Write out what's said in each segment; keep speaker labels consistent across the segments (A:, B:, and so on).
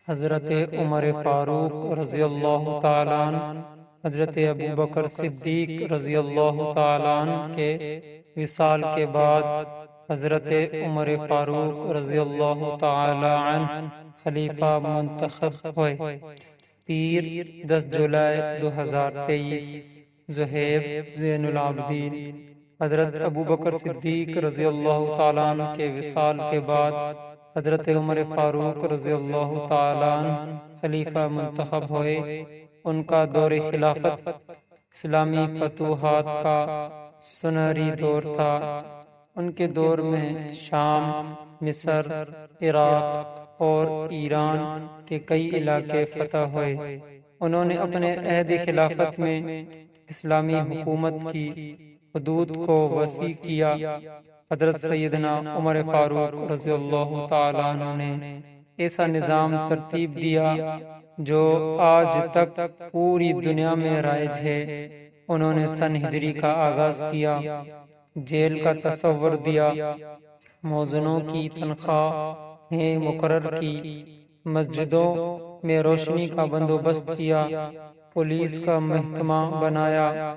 A: حضرت عمر فاروق رضی اللہ تعالیٰ عنہ، حضرت ابو بکر صدیق رضی اللہ تعالیٰ عنہ کے وصال کے بعد حضرت عمر فاروق رضی اللہ تعالیٰ عنہ خلیفہ منتخب ہوئے۔ پیر 10 جولائی 2023 ذہیب زین العابدین۔ حضرت ابو بکر صدیق رضی اللہ تعالیٰ عنہ کے وصال کے بعد حضرت عمر فاروق رضی اللہ تعالیٰ عنہ خلیفہ منتخب ہوئے۔ ان کا دور خلافت اسلامی فتوحات کا سنہری دور تھا۔ ان کے دور میں شام، مصر، عراق اور ایران کے کئی علاقے فتح ہوئے۔ انہوں نے اپنے عہد خلافت میں اسلامی حکومت کی حدود کو وسیع کیا۔ حضرت سیدنا عمر فاروق رضی اللہ تعالیٰ عنہ نے ایسا نظام ترتیب دیا جو آج تک پوری دنیا میں رائج ہے۔ انہوں نے سن ہجری کا آغاز کیا، جیل کا تصور دیا، موذنوں کی تنخواہیں مقرر کی، مسجدوں میں روشنی کا بندوبست کیا، پولیس کا محکمہ بنایا۔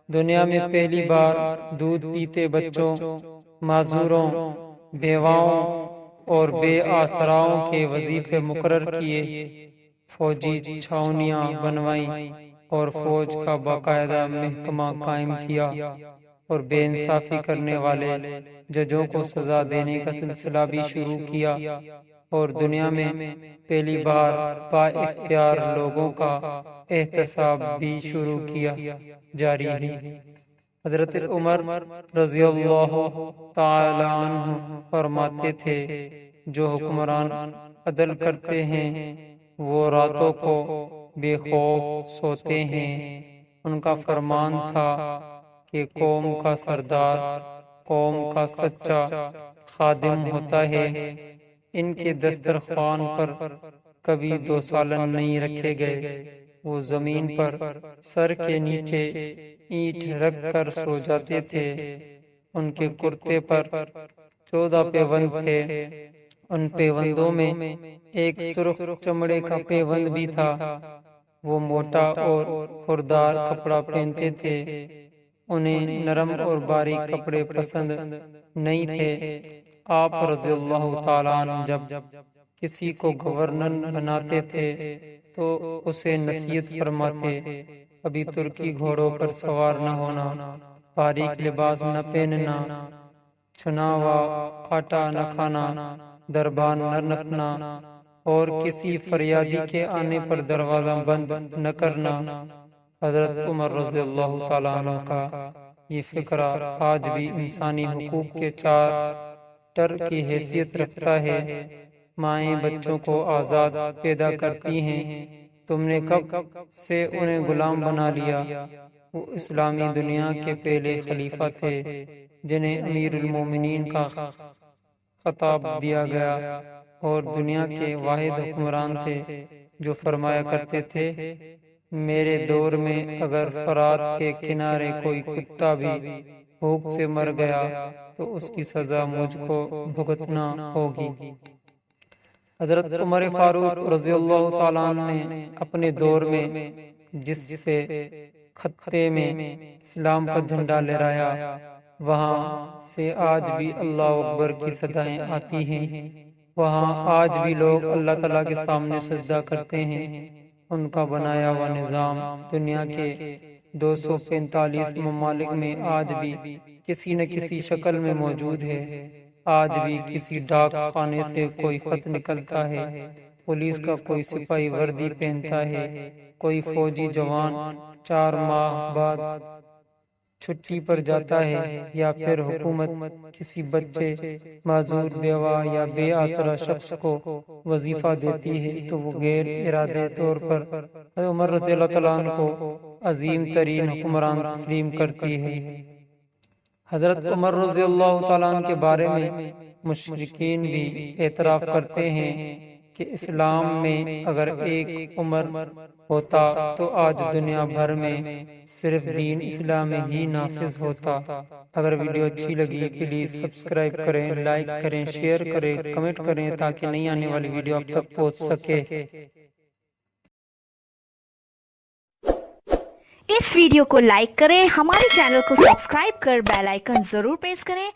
A: دنیا میں پہلی بار دودھ پیتے بچوں، معذوروں، بیواؤں اور بے آسراؤں کے وظیفے مقرر کیے، فوجی چھاؤنیاں بنوائیں اور فوج کا باقاعدہ محکمہ قائم کیا، اور بے انصافی کرنے والے ججوں کو سزا دینے کا سلسلہ بھی شروع کیا، اور دنیا میں پہلی بار با اختیار لوگوں کا احتساب بھی شروع کیا جاری ہے۔ حضرت عمر رضی اللہ تعالی عنہ فرماتے تھے، جو حکمران عدل کرتے ہیں وہ راتوں کو بے خوف سوتے ہیں۔ ان کا فرمان تھا کہ قوم کا سردار قوم کا سچا خادم ہوتا ہے۔ ان کے دسترخوان پر کبھی 2 سالن نہیں رکھے گئے۔ وہ زمین پر سر کے نیچے اینٹ رکھ کر سو جاتے تھے۔ ان کے کرتے پر 14 پیوند تھے۔ ان پیوندوں میں ایک سرخ چمڑے کا پیوند بھی تھا۔ وہ موٹا اور خوردار کپڑا پہنتے تھے۔ انہیں نرم اور باریک کپڑے پسند نہیں تھے۔ آپ رضی اللہ تعالیٰ عنہ جب کسی کو گورنر بناتے تھے تو اسے نصیحت فرماتے، ابھی ترکی گھوڑوں پر سوار نہ ہونا، باریک لباس نہ پہننا، چھنا ہوا آٹا نہ کھانا، دربان نہ رکھنا، اور کسی فریادی کے آنے پر دروازہ بند نہ کرنا۔ حضرت عمر رضی اللہ تعالیٰ عنہ کا یہ فکرہ آج بھی انسانی حقوق کے چارٹر کی حیثیت رکھتا ہے۔ مائیں بچوں کو آزاد پیدا کرتی ہیں، تم نے کب سے انہیں غلام بنا لیا۔ وہ اسلامی دنیا کے پہلے خلیفہ تھے جنہیں امیر المومنین کا خطاب دیا گیا، اور دنیا کے واحد حکمران تھے جو فرمایا کرتے تھے، میرے دور میں اگر فرات کے کنارے کوئی کتا بھی بھوک سے مر گیا تو اس کی سزا مجھ کو بھگتنا ہوگی۔ حضرت عمر فاروق رضی اللہ تعالیٰ عنہ نے اپنے دور میں جس سے خطے میں اسلام کا جھنڈا لہرایا، وہاں سے آج بھی اللہ اکبر کی صدائیں آتی ہیں۔ وہاں آج بھی لوگ اللہ تعالیٰ کے سامنے سجدہ کرتے ہیں۔ ان کا بنایا ہوا نظام دنیا کے 245 ممالک میں آج بھی کسی نہ کسی شکل میں موجود ہے۔ آج بھی کسی ڈاک خانے سے کوئی خط نکلتا ہے، پولیس کا کوئی سپاہی وردی پہنتا ہے، کوئی فوجی جوان 4 ماہ بعد چھٹی پر جاتا ہے، یا پھر حکومت کسی بچے، معذور، بیوہ یا بے آسرا شخص کو وظیفہ دیتی ہے تو وہ غیر ارادی طور پر عمر رضی اللہ تعالیٰ عنہ کو عظیم ترین حکمران تسلیم کرتی ہے۔ حضرت عمر رضی اللہ تعالیٰ عنہ کے بارے میں مشرکین بھی اعتراف کرتے ہیں کہ اسلام میں اگر ایک عمر ہوتا تو آج دنیا بھر میں صرف دین اسلام ہی نافذ ہوتا۔ اگر ویڈیو اچھی لگی پلیز سبسکرائب کریں، لائک کریں، شیئر کریں، کمنٹ کریں تاکہ نئی آنے والی ویڈیو آپ تک پہنچ سکے۔
B: اس ویڈیو کو لائک کریں، ہمارے چینل کو سبسکرائب کر بیل آئیکن ضرور پریس کریں